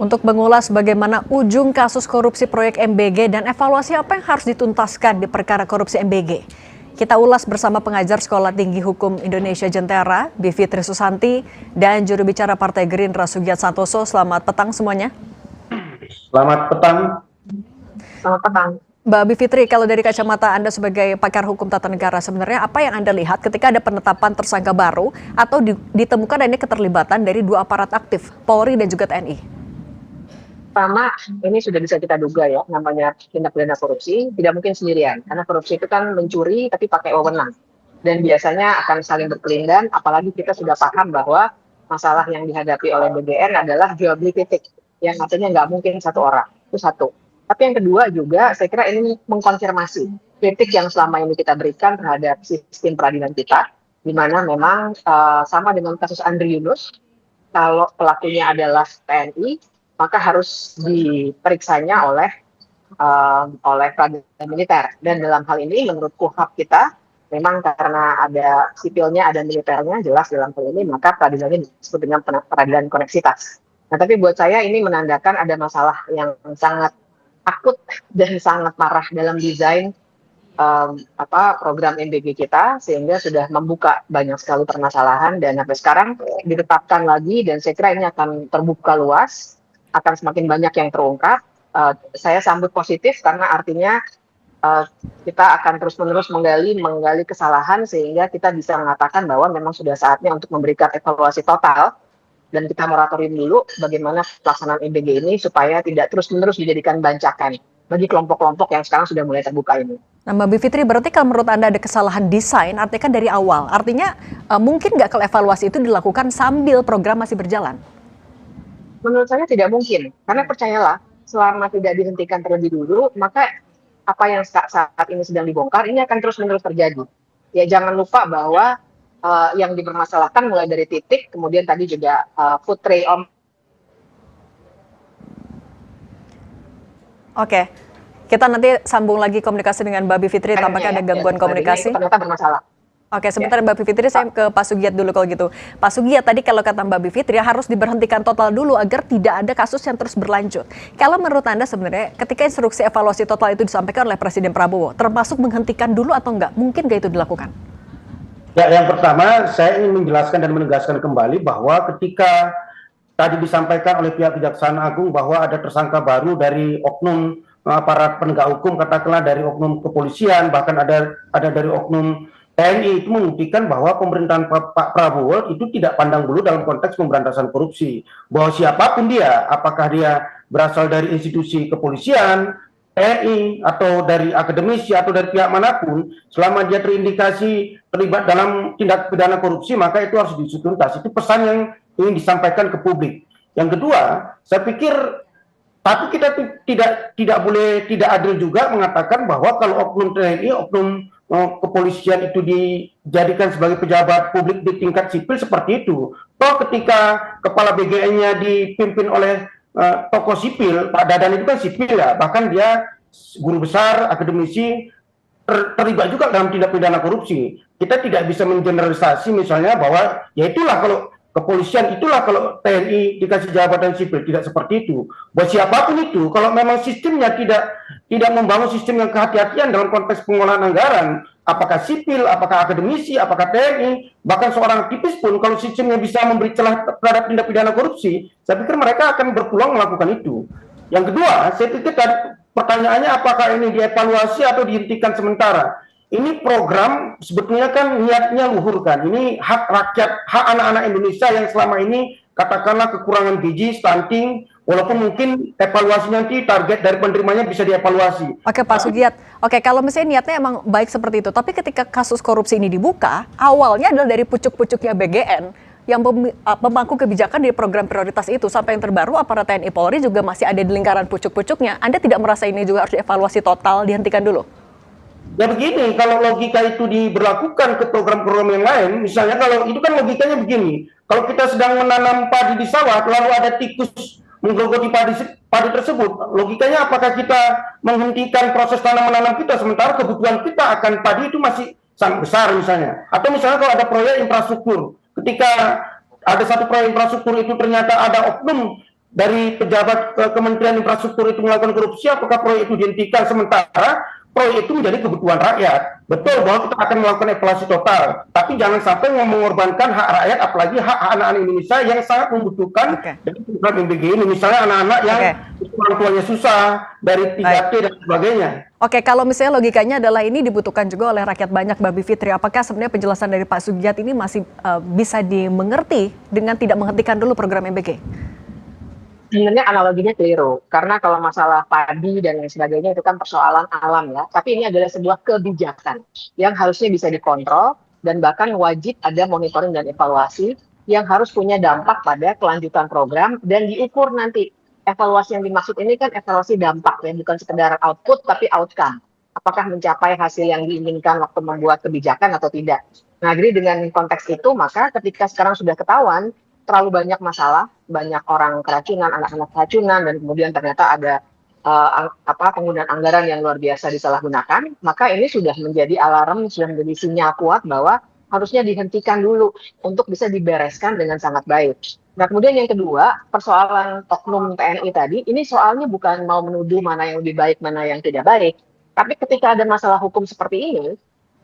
Untuk mengulas bagaimana ujung kasus korupsi proyek MBG dan evaluasi apa yang harus dituntaskan di perkara korupsi MBG. Kita ulas bersama pengajar Sekolah Tinggi Hukum Indonesia Jentera, Bivitri Susanti, dan juru bicara Partai Gerindra Sugiat Santoso. Selamat petang semuanya. Selamat petang. Selamat petang. Mbak Bivitri, kalau dari kacamata Anda sebagai pakar hukum tata negara, sebenarnya apa yang Anda lihat ketika ada penetapan tersangka baru atau ditemukan adanya keterlibatan dari dua aparat aktif, Polri dan juga TNI? Pertama, ini sudah bisa kita duga ya, namanya tindak pidana korupsi tidak mungkin sendirian, karena korupsi itu kan mencuri tapi pakai wewenang, dan biasanya akan saling berkelindan, apalagi kita sudah paham bahwa masalah yang dihadapi oleh BGN adalah jual beli titik, yang artinya nggak mungkin satu orang, itu satu. Tapi yang kedua juga, saya kira ini mengkonfirmasi kritik yang selama ini kita berikan terhadap sistem peradilan kita, di mana memang sama dengan kasus Andri Yunus, kalau pelakunya adalah TNI, maka harus diperiksanya oleh peradilan militer. Dan dalam hal ini menurut KUHP kita, memang karena ada sipilnya, ada militernya, jelas dalam hal ini, maka peradilan ini disebut dengan peradilan koneksitas. Nah, tapi buat saya ini menandakan ada masalah yang sangat akut dan sangat parah dalam desain program MBG kita, sehingga sudah membuka banyak sekali permasalahan dan sampai sekarang ditetapkan lagi, dan saya kira ini akan terbuka luas, akan semakin banyak yang terungkap. Saya sambut positif karena artinya kita akan terus-menerus menggali kesalahan sehingga kita bisa mengatakan bahwa memang sudah saatnya untuk memberikan evaluasi total, dan kita moratorium dulu bagaimana pelaksanaan MBG ini supaya tidak terus-menerus dijadikan bancakan bagi kelompok-kelompok yang sekarang sudah mulai terbuka ini. Nah, Mbak Bivitri, berarti kalau menurut Anda ada kesalahan desain, artinya kan dari awal. Artinya mungkin nggak kalau evaluasi itu dilakukan sambil program masih berjalan? Menurut saya tidak mungkin, karena percayalah, selama tidak dihentikan terlebih dulu, maka apa yang saat ini sedang dibongkar, ini akan terus-menerus terjadi. Ya, jangan lupa bahwa yang dipermasalahkan mulai dari titik, kemudian tadi juga food tray om. Oke, kita nanti sambung lagi komunikasi dengan Mbak Bivitri, tampaknya ada gangguan komunikasi. Ternyata bermasalah. Oke, sebentar Mbak Bivitri, saya ke Pak Sugiat dulu kalau gitu. Pak Sugiat, tadi kalau kata Mbak Bivitri harus diberhentikan total dulu agar tidak ada kasus yang terus berlanjut. Kalau menurut Anda sebenarnya ketika instruksi evaluasi total itu disampaikan oleh Presiden Prabowo, termasuk menghentikan dulu atau enggak? Mungkin nggak itu dilakukan? Ya, yang pertama saya ingin menjelaskan dan menegaskan kembali bahwa ketika tadi disampaikan oleh pihak Kejaksaan Agung bahwa ada tersangka baru dari oknum aparat penegak hukum, katakanlah dari oknum kepolisian, bahkan ada dari oknum TNI, itu membuktikan bahwa pemerintahan Pak Prabowo itu tidak pandang bulu dalam konteks pemberantasan korupsi. Bahwa siapapun dia, apakah dia berasal dari institusi kepolisian, TNI, atau dari akademisi, atau dari pihak manapun, selama dia terindikasi terlibat dalam tindak pidana korupsi, maka itu harus diusut tuntas. Itu pesan yang ingin disampaikan ke publik. Yang kedua, saya pikir tapi kita tidak boleh tidak adil juga mengatakan bahwa kalau oknum TNI, oknum kepolisian itu dijadikan sebagai pejabat publik di tingkat sipil seperti itu. Toh ketika kepala BGN-nya dipimpin oleh tokoh sipil, Pak Dadan itu kan sipil ya, bahkan dia guru besar, akademisi, terlibat juga dalam tindak pidana korupsi. Kita tidak bisa mengeneralisasi misalnya bahwa ya itulah kalau kepolisian, itulah kalau TNI dikasih jabatan sipil, tidak seperti itu. Buat siapapun itu, kalau memang sistemnya tidak membangun sistem yang kehati-hatian dalam konteks pengolahan anggaran, apakah sipil, apakah akademisi, apakah TNI, bahkan seorang aktivis pun, kalau sistemnya bisa memberi celah terhadap tindak pidana korupsi, saya pikir mereka akan berpeluang melakukan itu. Yang kedua, saya pikir pertanyaannya apakah ini dievaluasi atau dihentikan sementara. Ini program sebetulnya kan niatnya luhur kan. Ini hak rakyat, hak anak-anak Indonesia yang selama ini katakanlah kekurangan gizi, stunting, walaupun mungkin evaluasi nanti target dari penerimanya bisa dievaluasi. Oke Pak Sugiat, oke kalau misalnya niatnya emang baik seperti itu, tapi ketika kasus korupsi ini dibuka, awalnya adalah dari pucuk-pucuknya BGN, yang pemangku kebijakan di program prioritas itu, sampai yang terbaru aparat TNI Polri juga masih ada di lingkaran pucuk-pucuknya. Anda tidak merasa ini juga harus dievaluasi total, dihentikan dulu? Ya begini, kalau logika itu diberlakukan ke program-program yang lain, misalnya kalau itu kan logikanya begini, kalau kita sedang menanam padi di sawah, lalu ada tikus menggerogoti padi tersebut, logikanya apakah kita menghentikan proses tanam menanam kita, sementara kebutuhan kita akan padi itu masih sangat besar misalnya. Atau misalnya kalau ada proyek infrastruktur, ketika ada satu proyek infrastruktur itu ternyata ada oknum dari pejabat Kementerian Infrastruktur itu melakukan korupsi, apakah proyek itu dihentikan sementara proyek itu menjadi kebutuhan rakyat. Betul bahwa kita akan melakukan evaluasi total, tapi jangan sampai mengorbankan hak rakyat, apalagi hak anak-anak Indonesia yang sangat membutuhkan dari program MBG ini. Misalnya anak-anak yang orang tuanya susah, dari 3T dan sebagainya. Oke, kalau misalnya logikanya adalah ini dibutuhkan juga oleh rakyat banyak, Mbak Bivitri, apakah sebenarnya penjelasan dari Pak Sugiat ini masih bisa dimengerti dengan tidak menghentikan dulu program MBG? Sebenarnya analoginya keliru, karena kalau masalah padi dan lain sebagainya itu kan persoalan alam ya, tapi ini adalah sebuah kebijakan yang harusnya bisa dikontrol dan bahkan wajib ada monitoring dan evaluasi yang harus punya dampak pada kelanjutan program dan diukur nanti. Evaluasi yang dimaksud ini kan evaluasi dampak ya, bukan sekedar output tapi outcome. Apakah mencapai hasil yang diinginkan waktu membuat kebijakan atau tidak. Nah, jadi dengan konteks itu, maka ketika sekarang sudah ketahuan terlalu banyak masalah, banyak orang keracunan, anak-anak keracunan, dan kemudian ternyata ada penggunaan anggaran yang luar biasa disalahgunakan, maka ini sudah menjadi alarm, sudah menjadi sinyal kuat bahwa harusnya dihentikan dulu untuk bisa dibereskan dengan sangat baik. Nah, kemudian yang kedua, persoalan oknum TNI tadi, ini soalnya bukan mau menuduh mana yang lebih baik, mana yang tidak baik, tapi ketika ada masalah hukum seperti ini,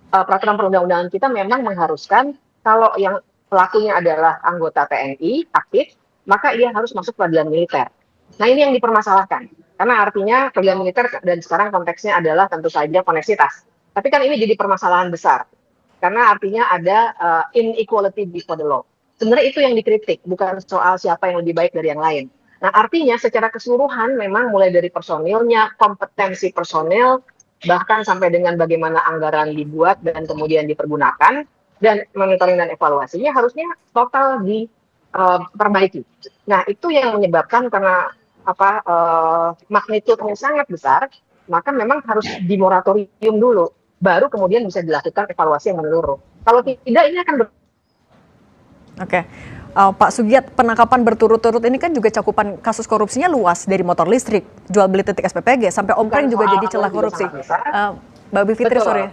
peraturan perundang-undangan kita memang mengharuskan kalau yang pelakunya adalah anggota TNI aktif, maka ia harus masuk peradilan militer. Nah, ini yang dipermasalahkan. Karena artinya peradilan militer dan sekarang konteksnya adalah tentu saja koneksitas. Tapi kan ini jadi permasalahan besar. Karena artinya ada inequality before the law. Sebenarnya itu yang dikritik, bukan soal siapa yang lebih baik dari yang lain. Nah, artinya secara keseluruhan memang mulai dari personilnya, kompetensi personil, bahkan sampai dengan bagaimana anggaran dibuat dan kemudian dipergunakan, dan monitoring dan evaluasinya harusnya total diperbaiki. Nah, itu yang menyebabkan karena magnitudenya sangat besar, maka memang harus dimoratorium dulu, baru kemudian bisa dilakukan evaluasi yang menyeluruh. Kalau tidak, ini akan Oke. Pak Sugiat, penangkapan berturut-turut ini kan juga cakupan kasus korupsinya luas, dari motor listrik, jual beli titik SPPG, sampai Ompreng juga jadi celah korupsi. Mbak Bivitri, sorry.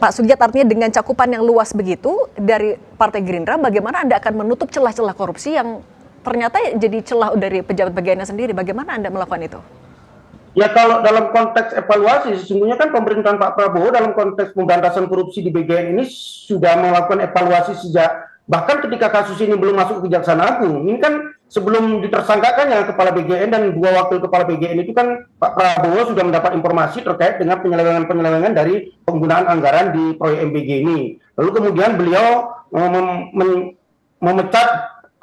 Pak Sugiat, artinya dengan cakupan yang luas begitu dari Partai Gerindra, bagaimana Anda akan menutup celah-celah korupsi yang ternyata jadi celah dari pejabat bagiannya sendiri? Bagaimana Anda melakukan itu? Ya, kalau dalam konteks evaluasi, sesungguhnya kan pemerintahan Pak Prabowo dalam konteks pemberantasan korupsi di BGN ini sudah melakukan evaluasi sejak, bahkan ketika kasus ini belum masuk ke Kejaksaan Agung. Ini kan sebelum ditersangkakannya kepala BGN dan 2 wakil kepala BGN itu kan Pak Prabowo sudah mendapat informasi terkait dengan penyelewengan-penyelewengan dari penggunaan anggaran di proyek MBG ini. Lalu kemudian beliau memecat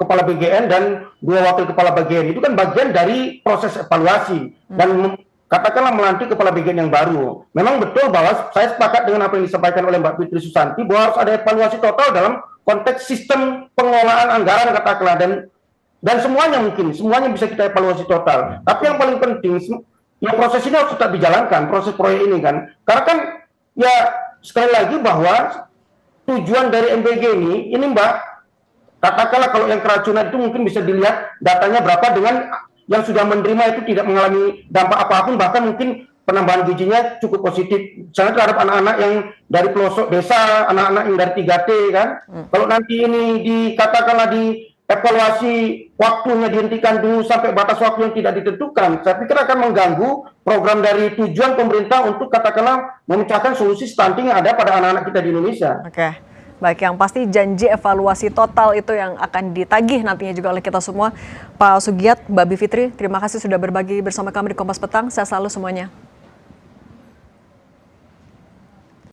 kepala BGN dan 2 wakil kepala BGN. Itu kan bagian dari proses evaluasi dan katakanlah melantik kepala BGN yang baru. Memang betul bahwa saya sepakat dengan apa yang disampaikan oleh Mbak Fitri Susanti bahwa harus ada evaluasi total dalam konteks sistem pengelolaan anggaran katakanlah, dan semuanya bisa kita evaluasi total. Tapi yang paling penting, ya proses ini harus tetap dijalankan, proses proyek ini kan. Karena kan ya sekali lagi bahwa tujuan dari MBG ini Mbak, katakanlah kalau yang keracunan itu mungkin bisa dilihat datanya berapa, dengan yang sudah menerima itu tidak mengalami dampak apapun, bahkan mungkin penambahan gizinya cukup positif. Misalnya terhadap anak-anak yang dari pelosok desa, anak-anak yang dari 3T kan. Kalau nanti ini dikatakanlah di evaluasi waktunya dihentikan dulu sampai batas waktu yang tidak ditentukan, saya pikir akan mengganggu program dari tujuan pemerintah untuk katakanlah memecahkan solusi stunting yang ada pada anak-anak kita di Indonesia. Oke, baik, yang pasti janji evaluasi total itu yang akan ditagih nantinya juga oleh kita semua. Pak Sugiat, Mbak Bivitri, terima kasih sudah berbagi bersama kami di Kompas Petang. Sehat selalu semuanya.